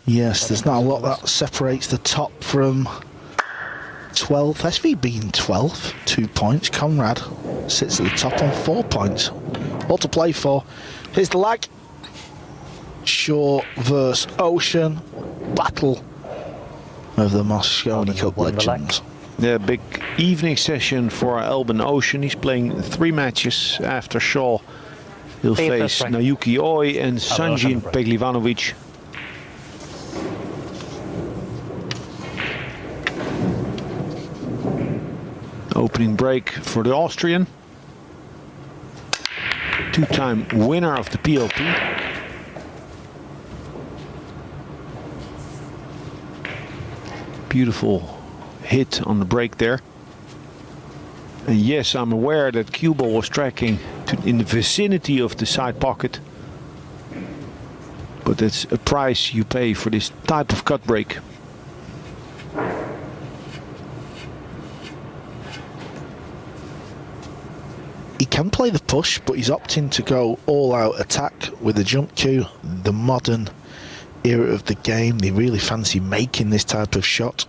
Yes, there's not a lot that separates the top from 12th. SV being 12th, 2 points. Conrad sits at the top on 4 points. All to play for. Here's the lag. Shaw versus Ouschan. Battle of the Mosconi Cup legends. Yeah, big evening session for Albin Ouschan. He's playing 3 matches after Shaw. He'll face Naoki Oi and Sanjin Peglivanovic. Opening break for the Austrian. 2-time winner of the PLP. Beautiful hit on the break there. And yes, I'm aware that cue ball was tracking in the vicinity of the side pocket. But that's a price you pay for this type of cut break. He can play the push, but he's opting to go all-out attack with the jump cue. The modern era of the game, they really fancy making this type of shot.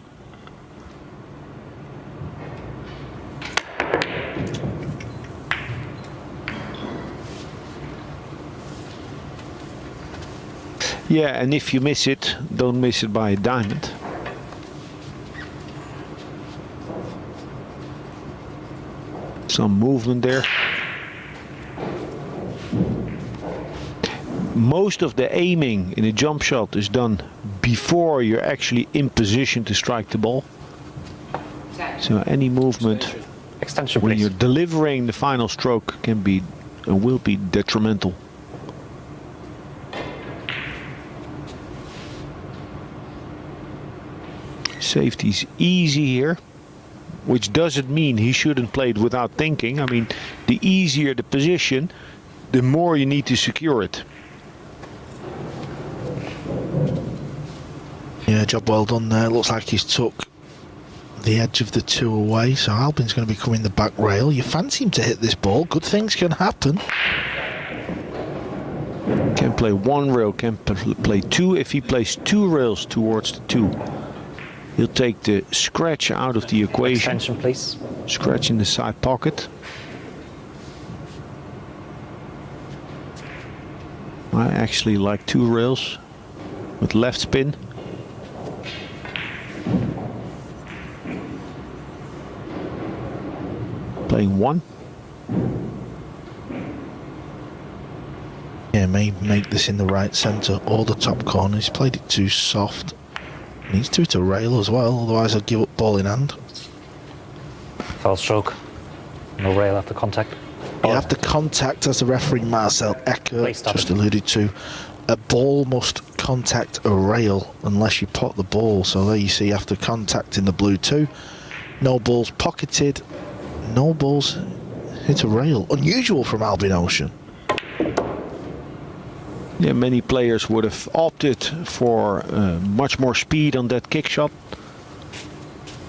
Yeah, and if you miss it, don't miss it by a diamond. Some movement there. Most of the aiming in a jump shot is done before you're actually in position to strike the ball. So any movement when you're delivering the final stroke can be and will be detrimental. Safety's easy here, which doesn't mean he shouldn't play it without thinking. I mean, the easier the position, the more you need to secure it. Yeah, job well done there. Looks like he's took the edge of the 2 away, so Albin's going to be coming the back rail. You fancy him to hit this ball, good things can happen. Can play 1 rail, can play 2. If he plays 2 rails towards the 2, he'll take the scratch out of the equation. Extension, please. Scratch in the side pocket. I actually like 2 rails with left spin. Playing 1. Yeah, may make this in the right centre or the top corner. He's played it too soft. Needs to hit a rail as well, otherwise I'll give up ball in hand. Foul stroke. No rail after contact. Yeah, after contact, as the referee Marcel Ecker just alluded to, a ball must contact a rail unless you pot the ball. So there you see, after contact in the blue 2, no balls pocketed, no balls hit a rail. Unusual from Albin Ouschan. Yeah, many players would have opted for much more speed on that kick shot.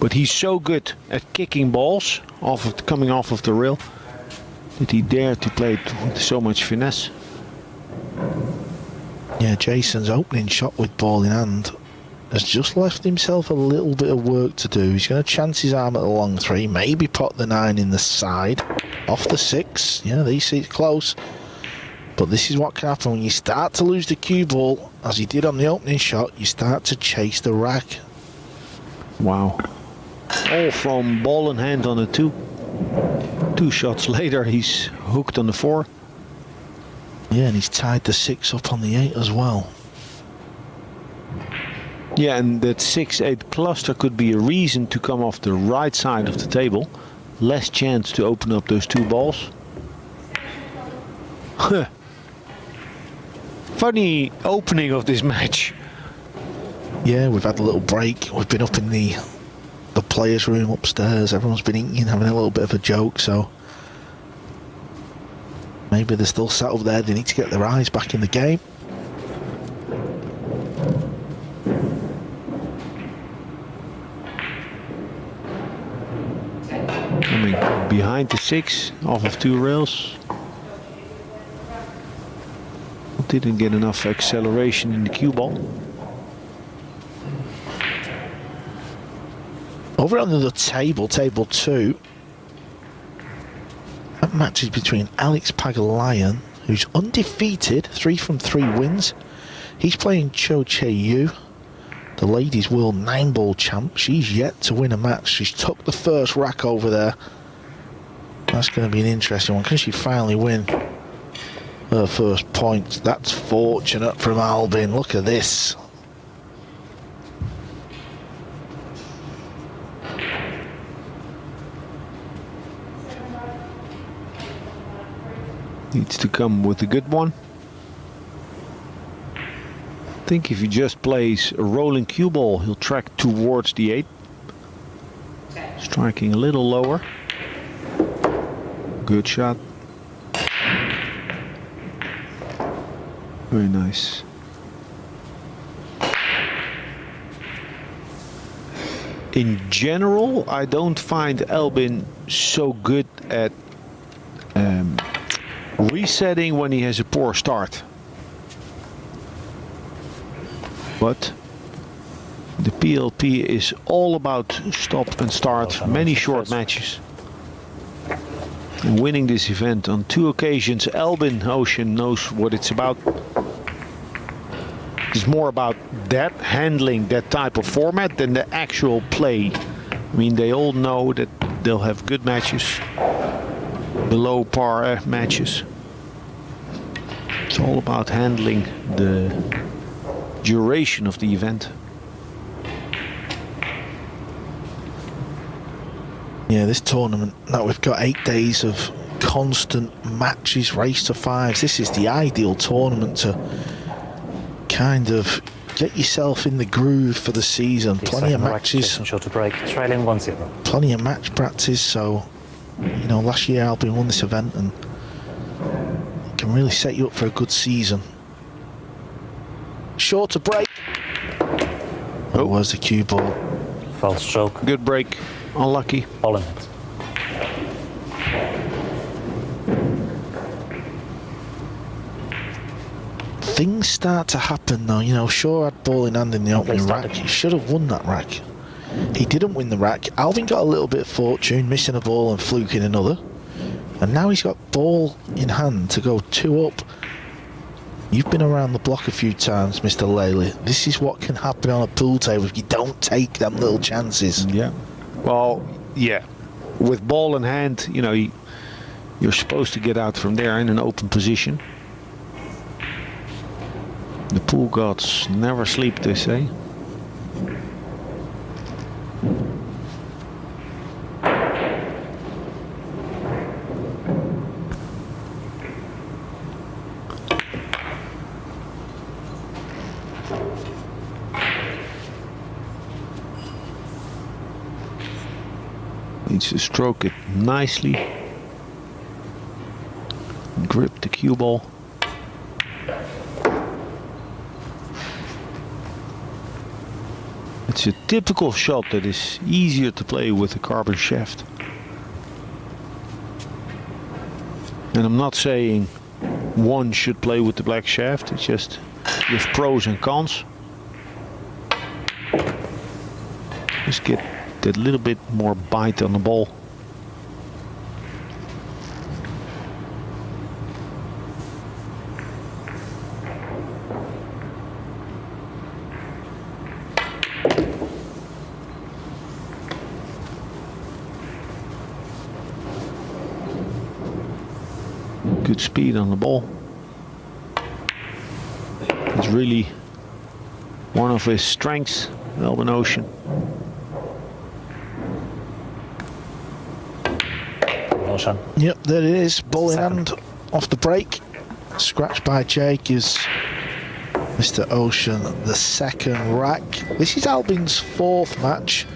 But he's so good at kicking balls coming off of the rail that he dared to play it with so much finesse. Yeah, Jayson's opening shot with ball in hand has just left himself a little bit of work to do. He's going to chance his arm at the long 3, maybe pot the 9 in the side, off the 6. Yeah, they see it close. But this is what can happen when you start to lose the cue ball, as he did on the opening shot. You start to chase the rack. Wow. All from ball in hand on the 2. 2 shots later, he's hooked on the 4. Yeah, and he's tied the 6 up on the 8 as well. Yeah, and that 6-8 cluster could be a reason to come off the right side of the table. Less chance to open up those 2 balls. Funny opening of this match. Yeah, we've had a little break. We've been up in the players' room upstairs. Everyone's been eating, having a little bit of a joke, so maybe they're still sat up there. They need to get their eyes back in the game. Coming behind the 6 off of 2 rails. Didn't get enough acceleration in the cue ball. Over on the table, table 2, that match is between Alex Pagulayan, who's undefeated, 3 from 3 wins. He's playing Cho Che-Yu, the ladies' world 9-ball champ. She's yet to win a match. She's took the first rack over there. That's going to be an interesting one. Can she finally win her first point? That's fortunate from Albin. Look at this. Needs to come with a good one. I think if he just plays a rolling cue ball, he'll track towards the 8. Striking a little lower. Good shot. Very nice. In general, I don't find Albin so good at resetting when he has a poor start. But the PLP is all about stop and start, many short matches. And winning this event on 2 occasions, Albin Ouschan knows what it's about. It's more about that, handling that type of format, than the actual play. I mean, they all know that they'll have good matches, below par matches. It's all about handling the duration of the event. Yeah, this tournament, now we've got 8 days of constant matches, race to 5s. This is the ideal tournament to kind of get yourself in the groove for the season. Plenty of matches. Short to break, trailing 1-0. Plenty of match practice. So, you know, last year Albin won this event and it can really set you up for a good season. Short to break. Oh, where's the cue ball? False stroke. Good break. Unlucky. All in it. Things start to happen though. You know, Shaw had ball in hand in the opening rack. He should have won that rack. He didn't win the rack. Albin got a little bit of fortune, missing a ball and fluking another. And now he's got ball in hand to go 2 up. You've been around the block a few times, Mr. Laley. This is what can happen on a pool table if you don't take them little chances. Yeah. Well, yeah. With ball in hand, you know, you're supposed to get out from there in an open position. The pool gods never sleep, they say. Needs to stroke it nicely. Grip the cue ball. It's a typical shot that is easier to play with a carbon shaft. And I'm not saying one should play with the black shaft, it's just with pros and cons. Just get that little bit more bite on the ball. Good speed on the ball. It's really one of his strengths, Albin Ouschan. Ouschan. Yep, there it is. Ball in hand off the break. Scratch by Jay gives Mr. Ouschan the 2nd rack. This is Albin's 4th match.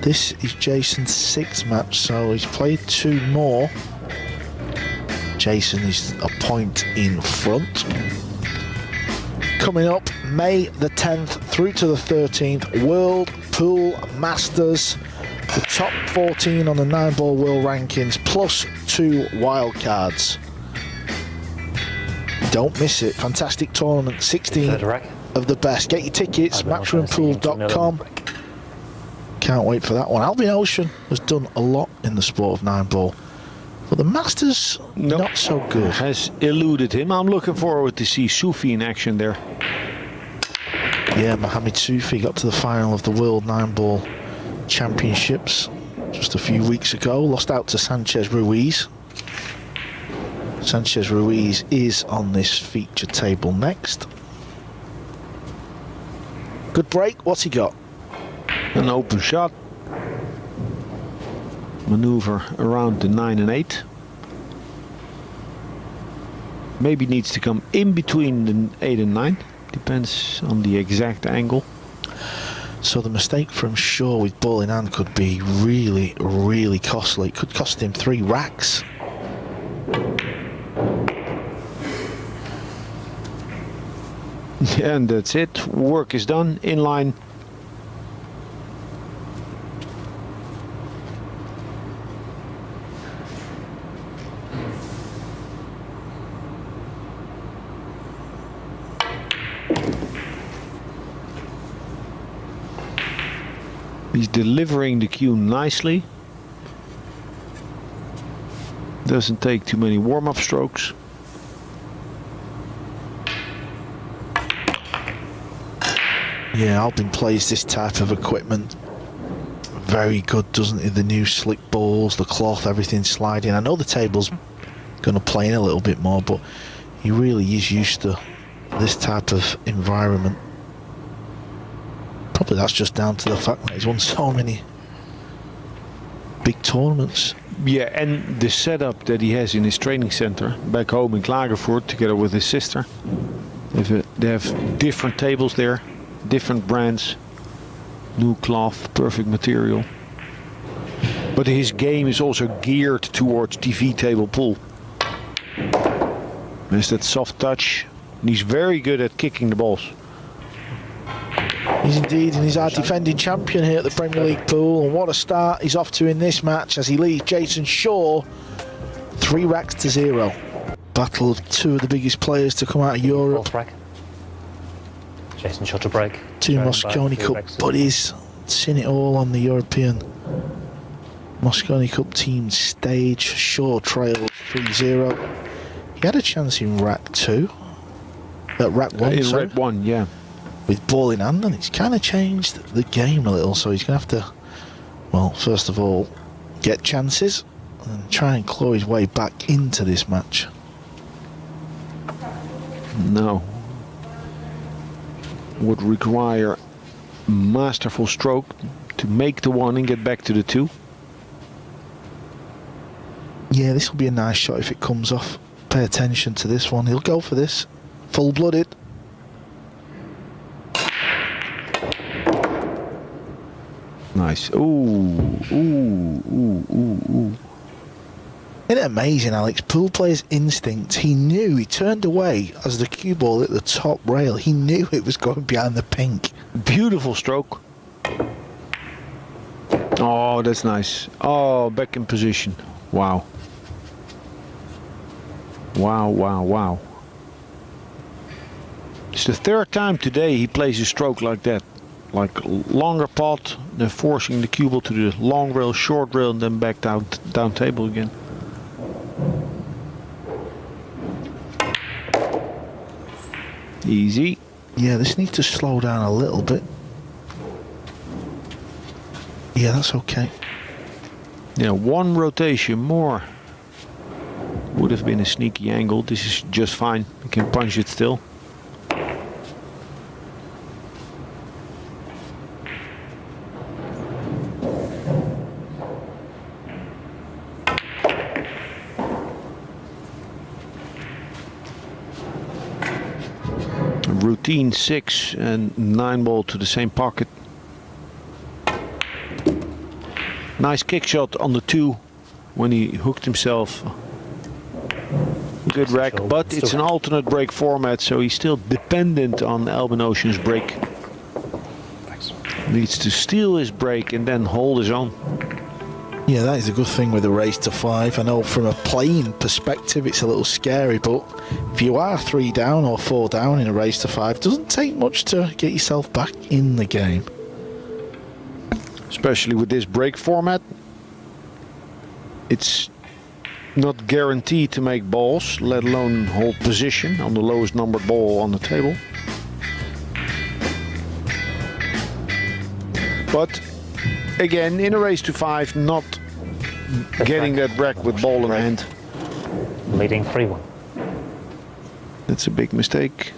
This is Jayson's 6th match, so he's played 2 more. Jayson is a point in front. Coming up, May the 10th through to the 13th, World Pool Masters. The top 14 on the 9-ball world rankings, plus 2 wildcards. Don't miss it. Fantastic tournament. 16 of the best. Get your tickets, matchroompool.com. Can't wait for that one. Albin Ouschan has done a lot in the sport of 9-ball. But the Masters, not so good. Has eluded him. I'm looking forward to see Sufi in action there. Yeah, Mohamed Sufi got to the final of the World 9-ball Championships just a few weeks ago. Lost out to Sanchez Ruiz. Sanchez Ruiz is on this feature table next. Good break. What's he got? An open shot. Maneuver around the 9 and 8. Maybe needs to come in between the 8 and 9. Depends on the exact angle. So the mistake from Shaw with ball in hand could be really, really costly. It could cost him 3 racks. And that's it. Work is done. In line. He's delivering the cue nicely. Doesn't take too many warm-up strokes. Yeah, Albin plays this type of equipment very good, doesn't he? The new slick balls, the cloth, everything sliding. I know the table's going to play in a little bit more, but he really is used to this type of environment. Probably that's just down to the fact that he's won so many big tournaments. Yeah, and the setup that he has in his training center back home in Klagenfurt together with his sister. They have different tables there, different brands, new cloth, perfect material. But his game is also geared towards TV table pool. There's that soft touch, and he's very good at kicking the balls. He's indeed, and he's our defending champion here at the Premier League pool. And what a start he's off to in this match as he leads Jayson Shaw 3 racks to 0. Battle of 2 of the biggest players to come out of Europe. 4th rack. Jayson Shaw to break. 2 Mosconi Cup buddies. Seen it all on the European Mosconi Cup team stage. Shaw trails 3-0. He had a chance in rack 2. At rack 1, in rack 1, yeah. With ball in hand, and it's kind of changed the game a little, so he's going to have to, well, first of all, get chances and try and claw his way back into this match. No. Would require masterful stroke to make the 1 and get back to the 2. Yeah, this will be a nice shot if it comes off. Pay attention to this one. He'll go for this. Full-blooded. Nice. Ooh, ooh, ooh, ooh, ooh. Isn't it amazing, Alex? Pool player's instinct. He knew, he turned away as the cue ball hit the top rail. He knew it was going behind the pink. Beautiful stroke. Oh, that's nice. Oh, back in position. Wow. Wow, wow, wow. It's the 3rd time today he plays a stroke like that. Like longer pot, then forcing the cue ball to the long rail, short rail, and then back down table again. Easy. Yeah, this needs to slow down a little bit. Yeah, that's okay. Yeah, 1 rotation more. Would have been a sneaky angle. This is just fine. You can punch it still. Routine 6 and 9 ball to the same pocket. Nice kick shot on the 2 when he hooked himself. Good rack, but it's an alternate break format, so he's still dependent on Albin Ouschan's break. Thanks. Needs to steal his break and then hold his own. Yeah, that is a good thing with a race to 5. I know from a playing perspective it's a little scary, but if you are 3 down or 4 down in a race to 5, it doesn't take much to get yourself back in the game. especially with this break format. It's not guaranteed to make balls, let alone hold position on the lowest numbered ball on the table. But again, in a race to 5, not getting that break with ball in hand. Leading 3-1. That's a big mistake.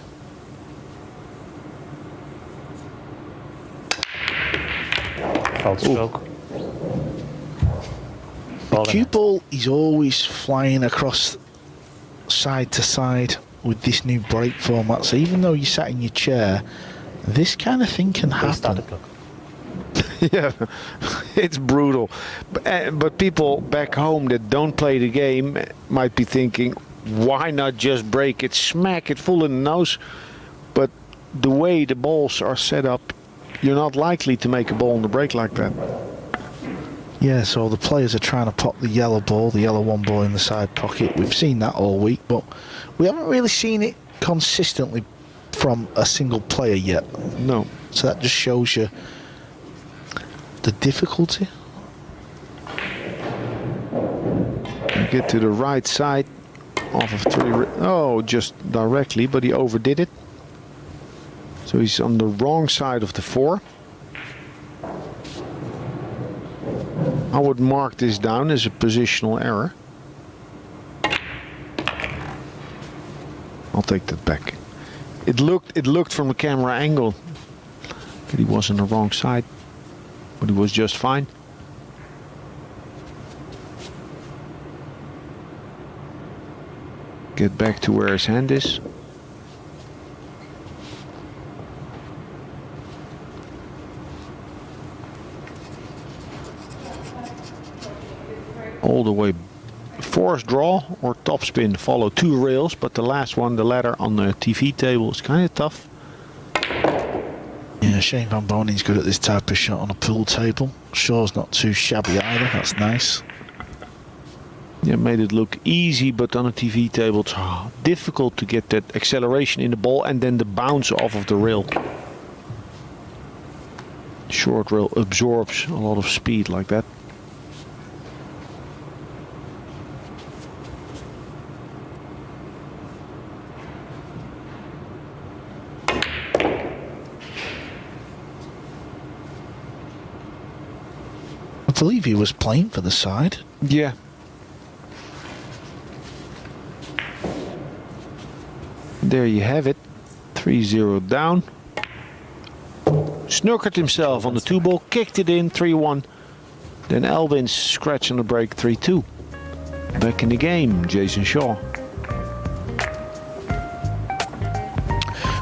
Fault stroke. The cue ball is always flying across side to side with this new break format. So even though you sat in your chair, this kind of thing can happen. Yeah, it's brutal. But people back home that don't play the game might be thinking, why not just break it, smack it full in the nose? But the way the balls are set up, you're not likely to make a ball on the break like that. Yeah, so the players are trying to pop the yellow ball, the yellow one ball in the side pocket. We've seen that all week, but we haven't really seen it consistently from a single player yet. No. So that just shows you the difficulty. You get to the right side off of 3. Oh, just directly, but he overdid it. So he's on the wrong side of the 4. I would mark this down as a positional error. I'll take that back. It looked from the camera angle that he was on the wrong side, but he was just fine. Get back to where his hand is. All the way force draw or topspin follow 2 rails, but the last one, the ladder on the TV table, is kind of tough. Yeah, Shane Van Boning's good at this type of shot on a pool table. Shaw's not too shabby either, that's nice. Yeah, made it look easy, but on a TV table it's difficult to get that acceleration in the ball and then the bounce off of the rail. Short rail absorbs a lot of speed like that. I believe he was playing for the side. Yeah. There you have it. 3-0 down. Snookered himself on the 2 ball, kicked it in 3-1. Then Albin's scratch on the break 3-2. Back in the game, Jayson Shaw.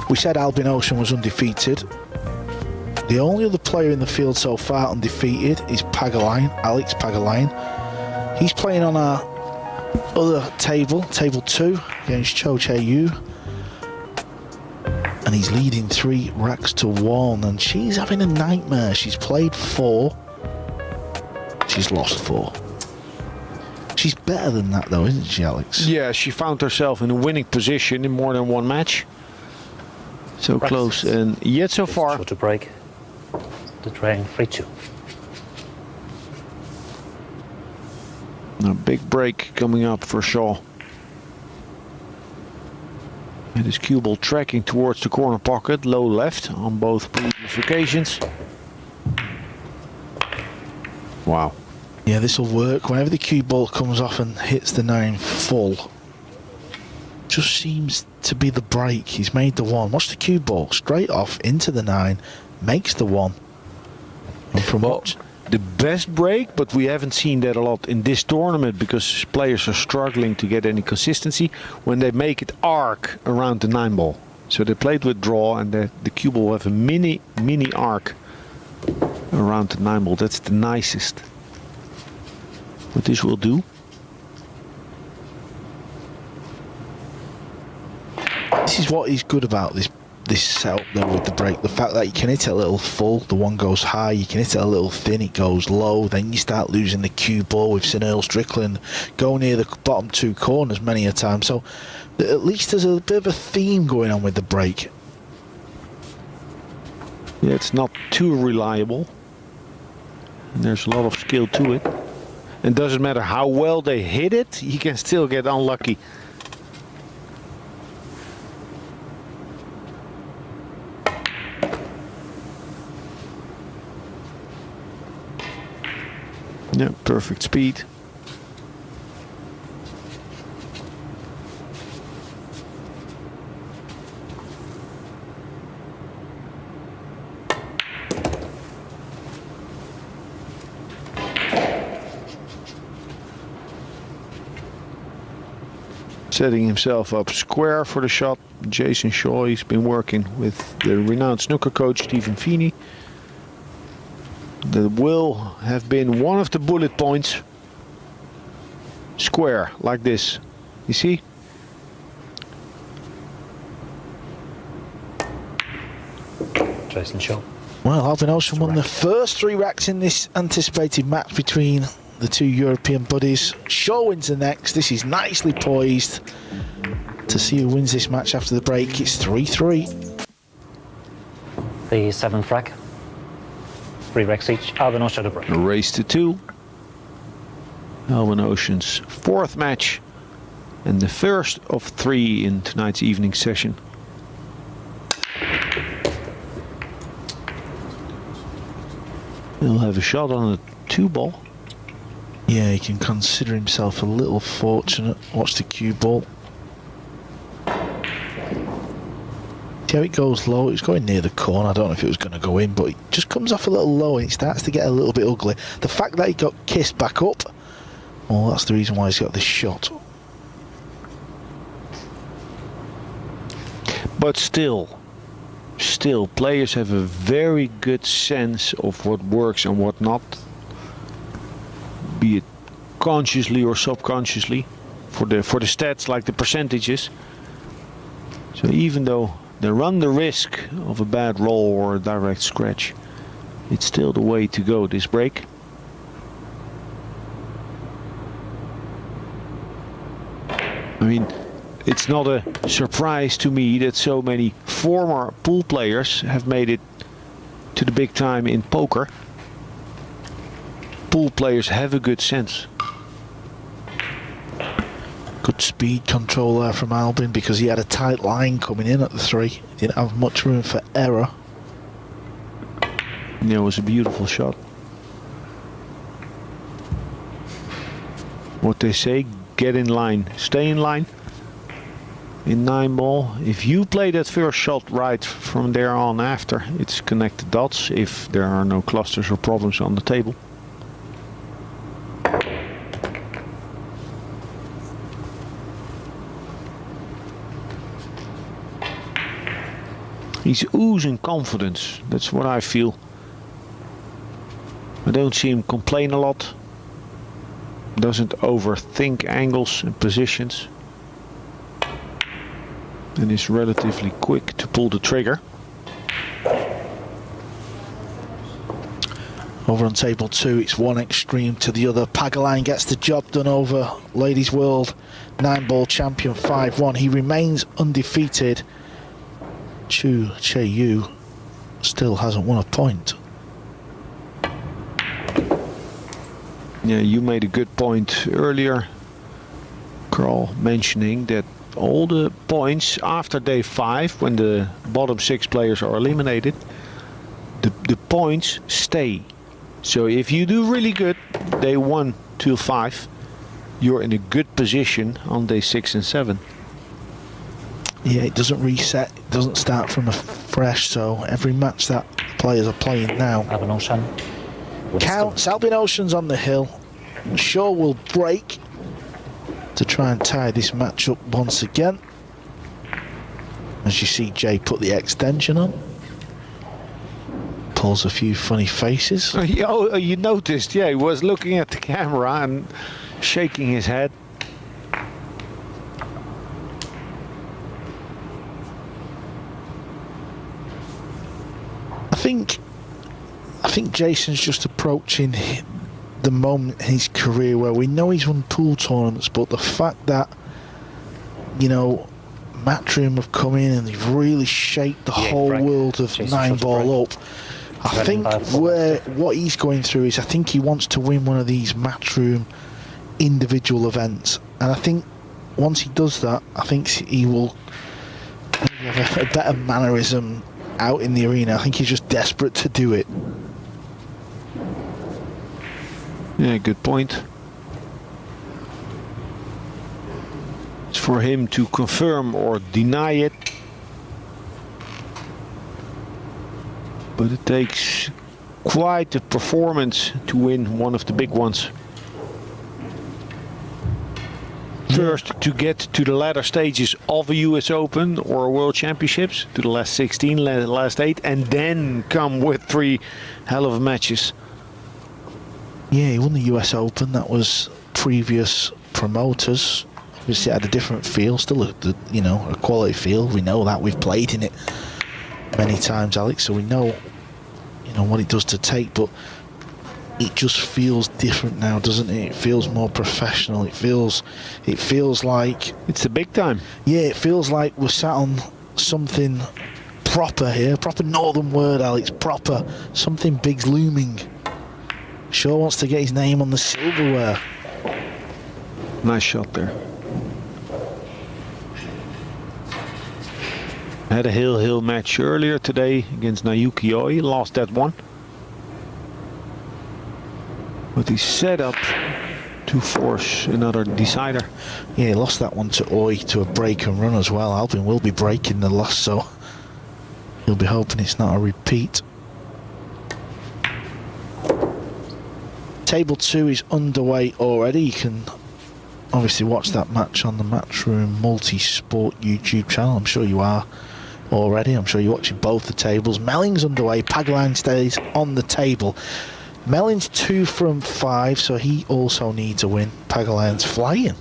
We said Albin Ouschan was undefeated. The only other player in the field so far undefeated is Alex Pagalayan. He's playing on our other table, table 2, against Cho Che-Yu. And he's leading 3 racks to 1, and she's having a nightmare. She's played 4. She's lost 4. She's better than that though, isn't she, Alex? Yeah, she found herself in a winning position in more than 1 match. So close, and yet so far. To break. The train 3-2. A big break coming up for Shaw. And his cue ball tracking towards the corner pocket, low left on both previous occasions. Wow. Yeah, this will work. Whenever the cue ball comes off and hits the 9 full, just seems to be the break. He's made the 1. Watch the cue ball straight off into the 9, makes the 1. And from what? The best break, but we haven't seen that a lot in this tournament because players are struggling to get any consistency when they make it arc around the 9 ball. So they played with draw, and the cue ball will have a mini arc around the 9 ball. That's the nicest. What this will do. This is what is good about this setup though with the break. The fact that you can hit it a little full, the 1 goes high, you can hit it a little thin, it goes low, then you start losing the cue ball. We've seen Earl Strickland go near the bottom 2 corners many a time. So at least there's a bit of a theme going on with the break. Yeah, it's not too reliable. And there's a lot of skill to it. And doesn't matter how well they hit it, you can still get unlucky. Yeah, perfect speed. Setting himself up square for the shot. Jayson Shaw, he's been working with the renowned snooker coach Stephen Feeney. That will have been one of the bullet points. Square, like this. You see? Jayson Shaw. Well, Albin Ouschan won the first 3 racks in this anticipated match between the 2 European buddies. Shaw wins the next. This is nicely poised to see who wins this match after the break. It's 3-3. The 7th rack. 3 racks each. Albin Ouschan to break. A race to 2. Albin Ouschan's 4th match and the first of 3 in tonight's evening session. He'll have a shot on a 2 ball. Yeah, he can consider himself a little fortunate. Watch the cue ball. See how it goes low? It's going near the corner. I don't know if it was going to go in, but it just comes off a little low and it starts to get a little bit ugly. The fact that he got kissed back up, well, that's the reason why he's got this shot. But still, players have a very good sense of what works and what not. Be it consciously or subconsciously, for the stats like the percentages. So even though they run the risk of a bad roll or a direct scratch, it's still the way to go this break. I mean, it's not a surprise to me that so many former pool players have made it to the big time in poker. Pool players have a good sense. Good speed control there from Albin because he had a tight line coming in at the 3. He didn't have much room for error. Yeah, it was a beautiful shot. What they say, get in line, stay in line. In 9 ball, if you play that first shot right from there on after, it's connected dots if there are no clusters or problems on the table. He's oozing confidence, that's what I feel. I don't see him complain a lot. Doesn't overthink angles and positions. And is relatively quick to pull the trigger. Over on table 2, it's one extreme to the other. Pagaline gets the job done over Ladies World 9-ball champion 5-1. He remains undefeated. Chu Che-Yu still hasn't won a point. Yeah, you made a good point earlier, Carl, mentioning that all the points after day 5, when the bottom 6 players are eliminated, the points stay. So if you do really good day 1 till 5, you're in a good position on day 6 and 7. Yeah, it doesn't reset, it doesn't start from fresh, so every match that players are playing now Albin Ouschan. counts. Albin Ouschan's on the hill. Shaw will break to try and tie this match up once again. As you see Jay put the extension on. Pulls a few funny faces. Oh, you noticed, yeah, he was looking at the camera and shaking his head. I think Jayson's just approaching the moment in his career where we know he's won pool tournaments, but the fact that, you know, Matchroom have come in and they've really shaped the whole world of 9-ball up. I think what he's going through is I think he wants to win one of these matchroom individual events, and I think once he does that, I think he will have a better mannerism out in the arena. I think he's just desperate to do it. Yeah, good point. It's for him to confirm or deny it. But it takes quite a performance to win one of the big ones. First, to get to the latter stages of a US Open or a World Championships, to the last 16, last 8, and then come with 3 hell of matches. Yeah, he won the US Open. That was previous promoters. Obviously, it had a different feel, still a quality feel. We know that, we've played in it many times, Alex, so we know what it does to take, but it just feels different now, doesn't it? It feels more professional. It feels like it's the big time. Yeah, it feels like we're sat on something proper here, proper northern word, Alex, proper. Something big's looming. Sure wants to get his name on the silverware. Nice shot there. Had a hill match earlier today against Naoki Oi, lost that one. But he's set up to force another decider. Yeah, he lost that one to Oi to a break and run as well. Albin will be breaking the loss, so he'll be hoping it's not a repeat. Table 2 is underway already. You can obviously watch that match on the Matchroom Multi-Sport YouTube channel. I'm sure you are already. I'm sure you're watching both the tables. Melling's underway. Pagaline stays on the table. Melling's 2 from 5, so he also needs a win. Pagaline's flying.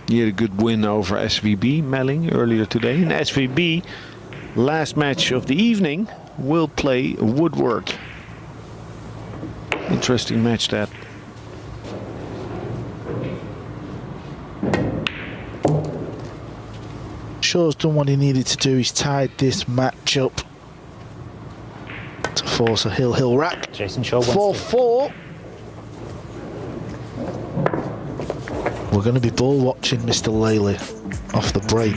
He had a good win over SVB, Melling, earlier today. And SVB, last match of the evening, will play Woodward. Interesting match, that. Shaw's done what he needed to do. He's tied this match up to force a hill rack. Jayson Shaw 4-4. We're going to be ball watching Mr. Laley off the break.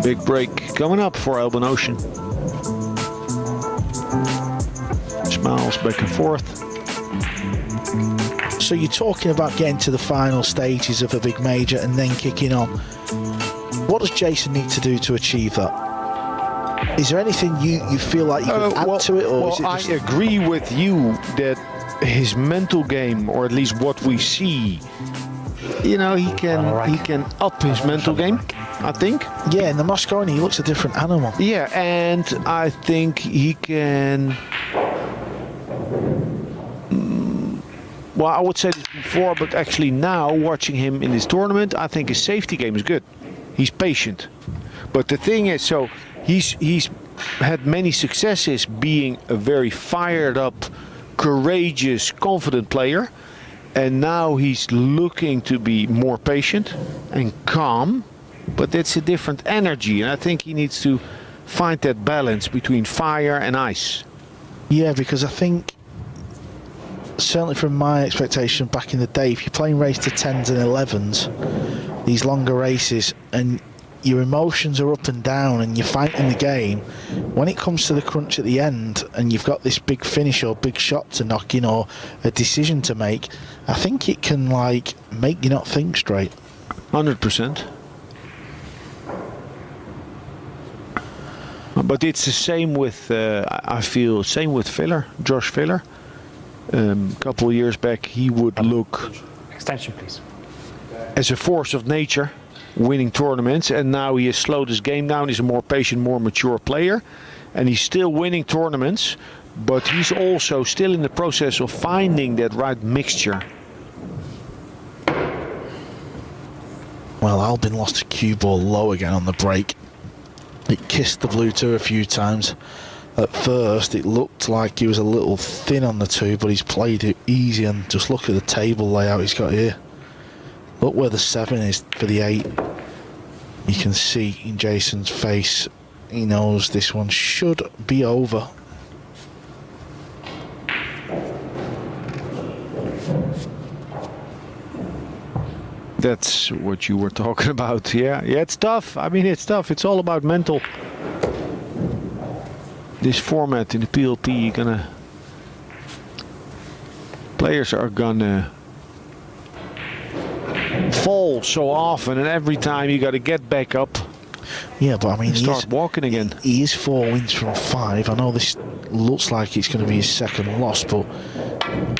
Big break coming up for Albin Ouschan. Smiles back and forth. So you're talking about getting to the final stages of a big major and then kicking on. What does Jayson need to do to achieve that? Is there anything you feel like you could add to it? Or is it just... I agree with you that his mental game, or at least what we see, he can up his mental game, I think. Yeah, in the Moscone he looks a different animal. Yeah, and I think he can... Well, I would say this before, but actually now, watching him in this tournament, I think his safety game is good. He's patient. But the thing is, so he's had many successes being a very fired up, courageous, confident player. And now he's looking to be more patient and calm. But that's a different energy. And I think he needs to find that balance between fire and ice. Yeah, because I think... certainly from my expectation back in the day, if you're playing race to 10s and 11s, these longer races, and your emotions are up and down and you're fighting the game, when it comes to the crunch at the end and you've got this big finish or big shot to knock in or a decision to make, I think it can make you not think straight. 100%. But it's the same with, I feel, same with Filler, Josh Filler. A couple of years back, he would look extension, please, as a force of nature, winning tournaments, and now he has slowed his game down. He's a more patient, more mature player, and he's still winning tournaments, but he's also still in the process of finding that right mixture. Well, Albin lost a cue ball low again on the break. It kissed the blue two a few times. At first it looked like he was a little thin on the 2, but he's played it easy, and just look at the table layout he's got here. Look where the 7 is for the 8. You can see in Jayson's face, he knows this one should be over That's what you were talking about. Yeah, it's tough. I mean, it's tough. It's all about mental. This format in the PLP, players are gonna fall so often, and every time you got to get back up. Yeah, but I mean, start walking again. He is 4 wins from 5. I know this looks like it's going to be his second loss, but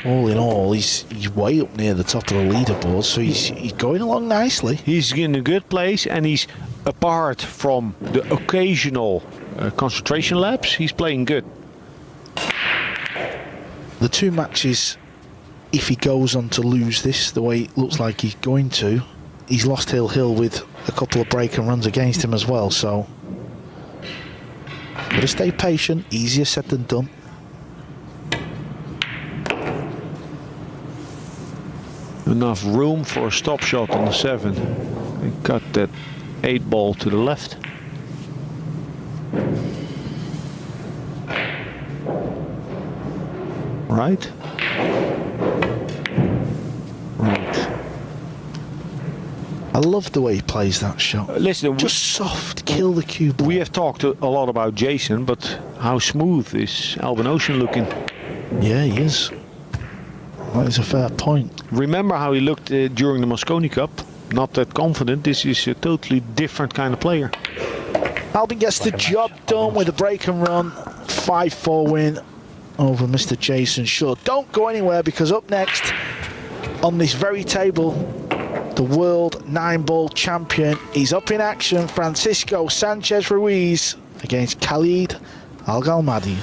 all in all, he's way up near the top of the leaderboard, so he's going along nicely. He's in a good place, and he's, apart from the occasional concentration lapse, he's playing good. The 2 matches, if he goes on to lose this the way it looks like he's going to, he's lost Hill with a couple of break and runs against him as well, so gotta stay patient. Easier said than done. Enough room for a stop shot on the 7. And cut that 8 ball to the left. Right. I love the way he plays that shot. Listen, just soft, kill the cue ball. We have talked a lot about Jayson, but how smooth is Albin Ouschan looking? Yeah, he is. That is a fair point. Remember how he looked during the Mosconi Cup? Not that confident. This is a totally different kind of player. Albin gets the job done with a break and run. 5-4 win over Mr. Jayson. Sure, don't go anywhere, because up next on this very table, the world 9-ball champion is up in action. Francisco Sanchez Ruiz against Khalid Al-Ghalmadi.